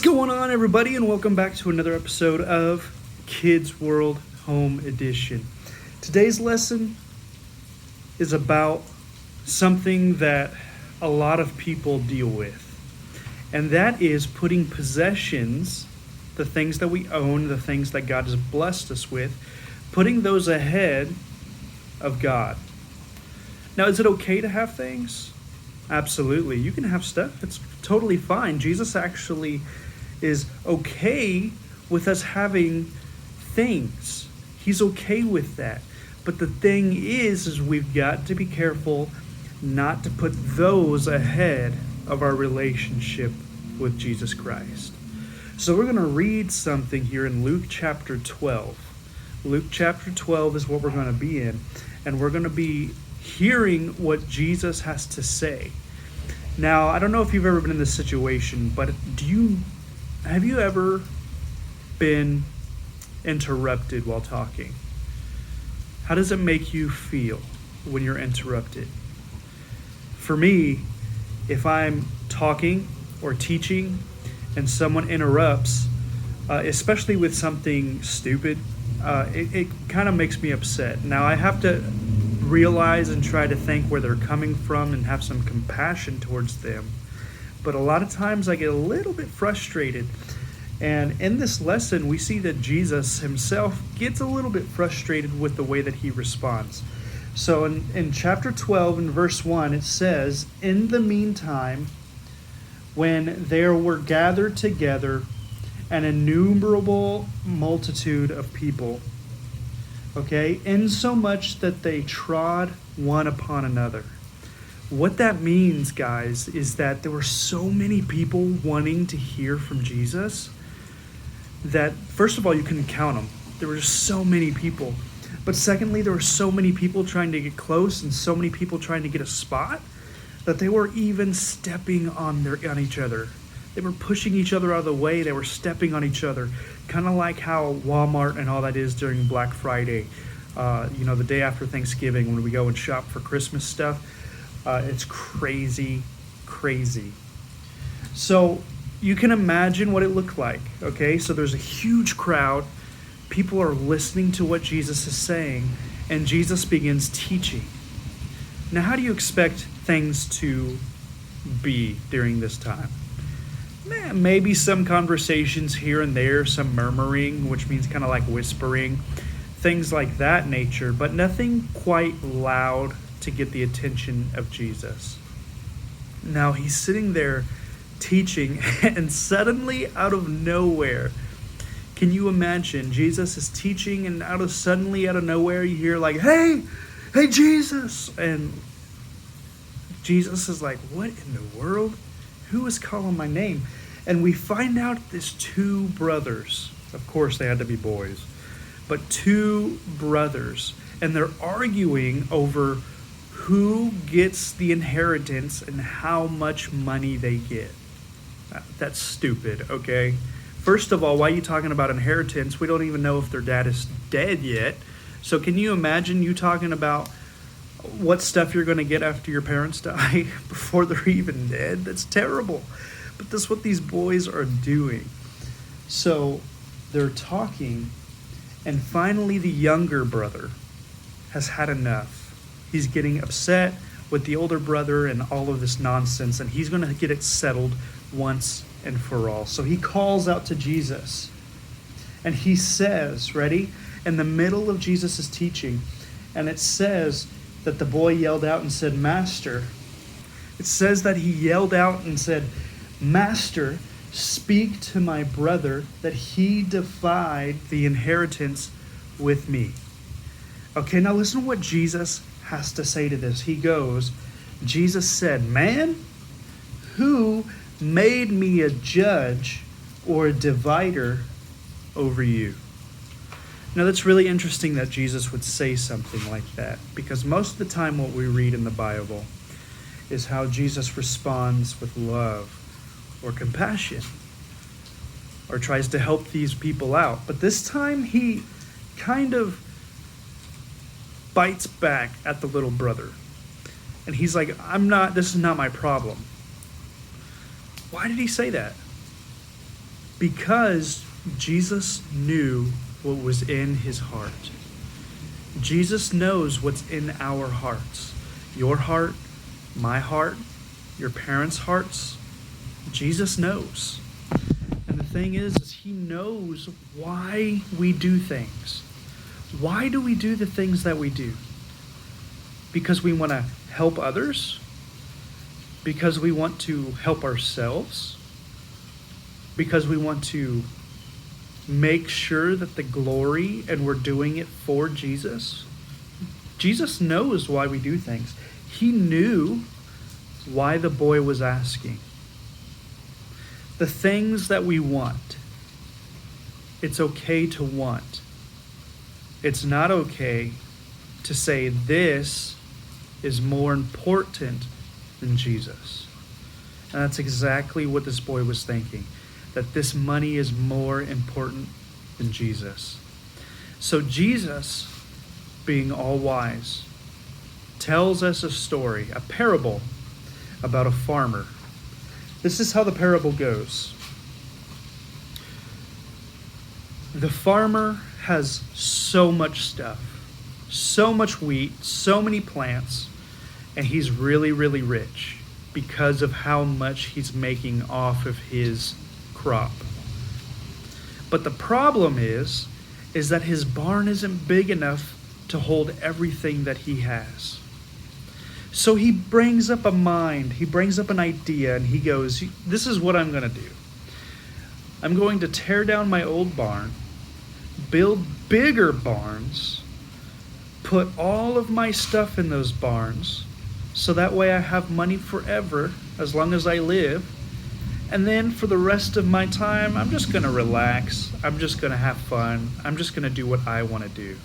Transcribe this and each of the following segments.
going on, everybody, and welcome back to another episode of Kids World Home Edition. Today's lesson is about something that a lot of people deal with, and that is putting possessions, the things that we own, the things that God has blessed us with, putting those ahead of God. Now, is it okay to have things? Absolutely. You can have stuff. It's totally fine. Jesus actually is okay with us having things. He's okay with that. But the thing is we've got to be careful not to put those ahead of our relationship with Jesus Christ. So we're going to read something here in Luke chapter 12. Luke chapter 12 is what we're going to be in. And we're going to be hearing what Jesus has to say. Now, I don't know if you've ever been in this situation, but have you ever been interrupted while talking? How does it make you feel when you're interrupted? For me, if I'm talking or teaching and someone interrupts, especially with something stupid, it kind of makes me upset. Now, I have to realize and try to think where they're coming from and have some compassion towards them. But a lot of times I get a little bit frustrated. And in this lesson, we see that Jesus himself gets a little bit frustrated with the way that he responds. So in chapter 12, in verse 1, it says, "In the meantime, when there were gathered together an innumerable multitude of people, insomuch that they trod one upon another." What that means, guys, is that there were so many people wanting to hear from Jesus that, first of all, you couldn't count them. There were just so many people. But secondly, there were so many people trying to get close and so many people trying to get a spot that they were even stepping on each other. They were pushing each other out of the way. They were stepping on each other, kind of like how Walmart and all that is during Black Friday. The day after Thanksgiving when we go and shop for Christmas stuff. It's crazy. So you can imagine what it looked like, okay? So there's a huge crowd. People are listening to what Jesus is saying, and Jesus begins teaching. Now, how do you expect things to be during this time? Maybe some conversations here and there, some murmuring, which means kind of like whispering, things like that nature, but nothing quite loud to get the attention of Jesus. Now he's sitting there teaching, and suddenly out of nowhere, can you imagine? Jesus is teaching, and suddenly out of nowhere you hear like, hey Jesus! And Jesus is like, what in the world? Who is calling my name? And we find out there's two brothers. Of course, they had to be boys. But two brothers. And they're arguing over who gets the inheritance and how much money they get. That's stupid, okay? First of all, why are you talking about inheritance? We don't even know if their dad is dead yet. So can you imagine you talking about what stuff you're going to get after your parents die before they're even dead? That's terrible. But that's what these boys are doing. So they're talking, and finally the younger brother has had enough. He's getting upset with the older brother and all of this nonsense, and he's going to get it settled once and for all. So he calls out to Jesus, and he says, ready? In the middle of Jesus' teaching, and it says that the boy yelled out and said, "Master." It says that he yelled out and said, "Master, speak to my brother that he divide the inheritance with me." Okay, now listen to what Jesus has to say to this. He goes, Jesus said, "Man, who made me a judge or a divider over you?" Now that's really interesting that Jesus would say something like that, because most of the time what we read in the Bible is how Jesus responds with love or compassion or tries to help these people out. But this time he kind of bites back at the little brother. And he's like, this is not my problem. Why did he say that? Because Jesus knew what was in his heart. Jesus knows what's in our hearts. Your heart, my heart, your parents' hearts. Jesus knows. And the thing is he knows why we do things. Why do we do the things that we do? Because we want to help others? Because we want to help ourselves? Because we want to make sure that the glory and we're doing it for Jesus? Jesus knows why we do things. He knew why the boy was asking. The things that we want, it's okay to want. It's not okay to say this is more important than Jesus. And that's exactly what this boy was thinking, that this money is more important than Jesus. So Jesus, being all wise, tells us a story, a parable about a farmer. This is how the parable goes. The farmer has so much stuff, so much wheat, so many plants, and he's really, really rich because of how much he's making off of his crop. But the problem is that his barn isn't big enough to hold everything that he has. So he brings up a mind, he brings up an idea, and he goes, this is what I'm going to do. I'm going to tear down my old barn, build bigger barns, put all of my stuff in those barns, so that way I have money forever, as long as I live. And then for the rest of my time, I'm just going to relax. I'm just going to have fun. I'm just going to do what I want to do.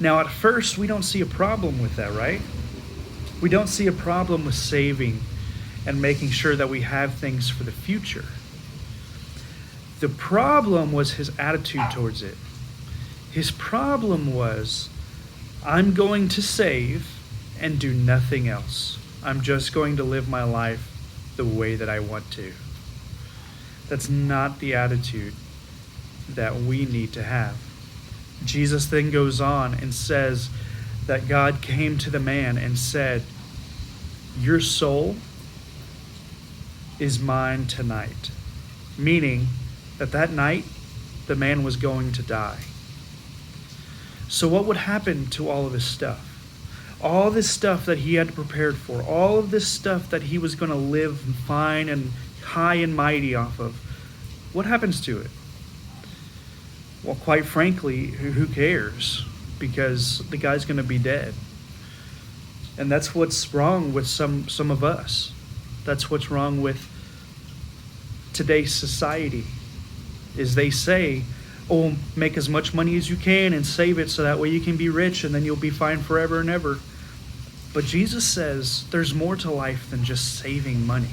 Now, at first, we don't see a problem with that, right? We don't see a problem with saving and making sure that we have things for the future. The problem was his attitude towards it. His problem was, I'm going to save and do nothing else. I'm just going to live my life the way that I want to. That's not the attitude that we need to have. Jesus then goes on and says that God came to the man and said, your soul is mine tonight. Meaning that night, the man was going to die. So what would happen to all of his stuff? All this stuff that he had prepared for, all of this stuff that he was going to live fine and high and mighty off of, what happens to it? Well, quite frankly, who cares? Because the guy's going to be dead. And that's what's wrong with some of us. That's what's wrong with today's society, is they say, oh, make as much money as you can and save it so that way you can be rich and then you'll be fine forever and ever. But Jesus says there's more to life than just saving money.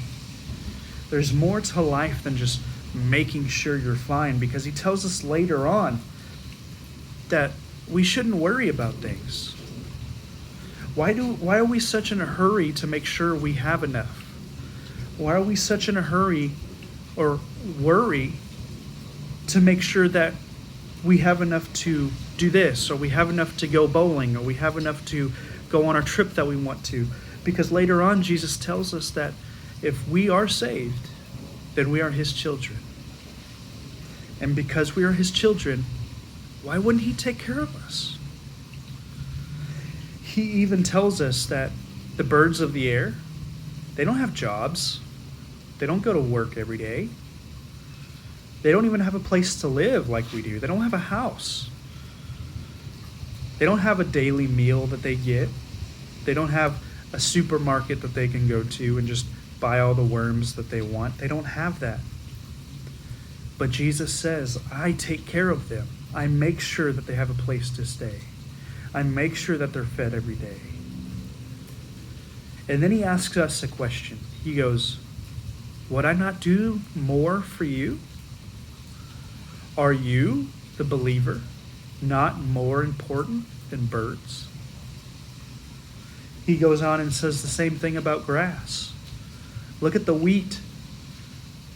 There's more to life than just making sure you're fine, because he tells us later on that we shouldn't worry about things. Why are we such in a hurry to make sure we have enough? Why are we such in a hurry or worry to make sure that we have enough to do this, or we have enough to go bowling, or we have enough to go on our trip that we want to? Because later on, Jesus tells us that if we are saved, then we are his children. And because we are his children, why wouldn't he take care of us? He even tells us that the birds of the air, they don't have jobs. They don't go to work every day. They don't even have a place to live like we do. They don't have a house. They don't have a daily meal that they get. They don't have a supermarket that they can go to and just buy all the worms that they want. They don't have that. But Jesus says, I take care of them. I make sure that they have a place to stay. I make sure that they're fed every day. And then he asks us a question. He goes, would I not do more for you? Are you, the believer, not more important than birds? He goes on and says the same thing about grass. Look at the wheat.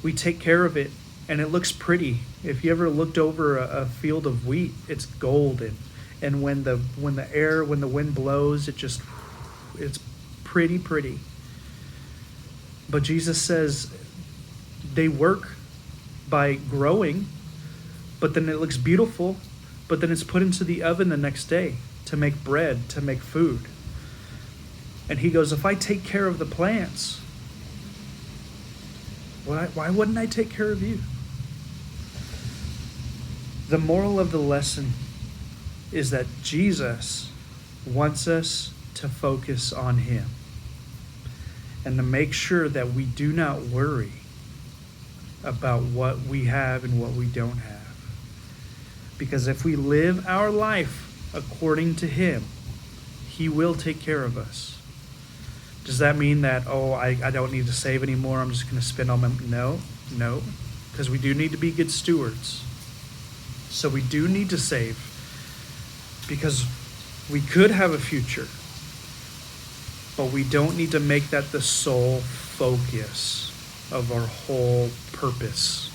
We take care of it and it looks pretty. If you ever looked over a field of wheat, it's golden. And when the wind blows, it's pretty, pretty. But Jesus says they work by growing, but then it looks beautiful, but then it's put into the oven the next day to make bread, to make food. And he goes, if I take care of the plants, why wouldn't I take care of you? The moral of the lesson is that Jesus wants us to focus on him and to make sure that we do not worry about what we have and what we don't have. Because if we live our life according to him, he will take care of us. Does that mean that, I don't need to save anymore, I'm just going to spend all my... No, because we do need to be good stewards. So we do need to save, because we could have a future, but we don't need to make that the sole focus of our whole purpose.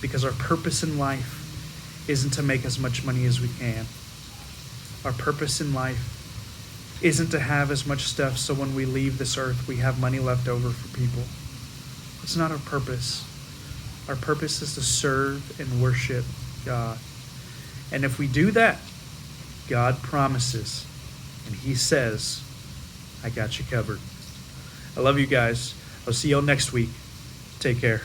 Because our purpose in life isn't to make as much money as we can. Our purpose in life isn't to have as much stuff so when we leave this earth we have money left over for people. It's not our purpose. Our purpose is to serve and worship God. And if we do that, God promises, and he says, I got you covered. I love you guys. I'll see y'all next week. Take care.